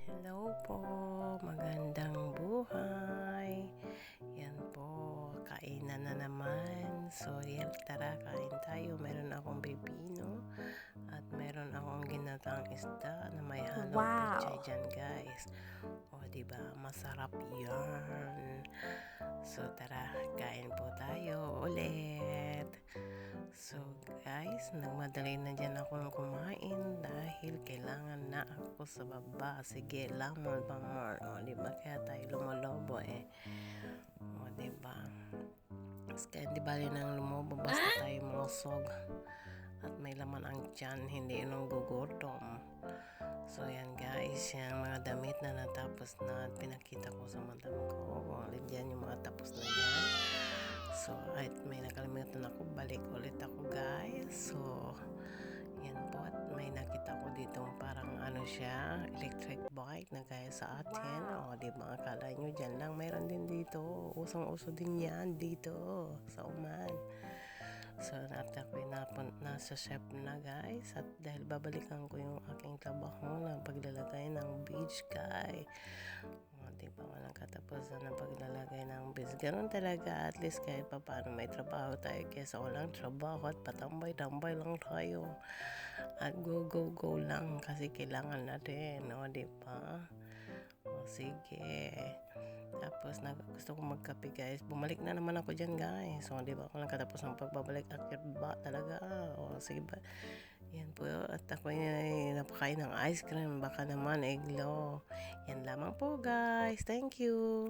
Hello po, magandang buhay. Yan po, kainan na naman. So, tara, kain tayo. Meron akong pipino at meron akong ginatang isda na may halong pechay Wow! dyan, guys. O, diba? Masarap yan. So, tara, kain po tayo ulit. So guys, nagmadali na dyan akong kumain dahil kailangan na ako sa baba. Sige, lamon pa more. O, diba? Kaya tayo lumolobo eh. O, diba? Kaya di bali nang lumobo, basta tayo malusog. At may laman ang tiyan, hindi nang gugutom. So yan guys, yung mga damit na natapos na pinakita ko sa madam ko. Dyan yung mga tapos na yan. So, at may nakalimutan ako, balik ulit ako guys. So, yan po. At may nakita ko dito parang ano siya, electric bike na gaya sa atin. O, di ba? Akala nyo dyan lang. Mayroon din dito. Usong-uso din yan dito sa Oman. So, ako'y nasa chef na guys. At dahil babalikan ko yung aking trabaho na paglalagay ng beach guy. O, diba? Walang katapusan ng paglalagay ng beach. Ganun talaga. At least kahit pa paano may trabaho tayo. Kesa walang trabaho at patambay-tambay lang tayo. At go lang. Kasi kailangan natin. O, diba? O, sige. Tapos gusto ko magkape guys. Bumalik na naman ako dyan guys. So, di ba ako lang katapos ng pagbabalik. Akit ba talaga? O, sige ba? Yan po. At ako napakain ng ice cream. Baka naman eglo. Yan lamang po guys. Thank you.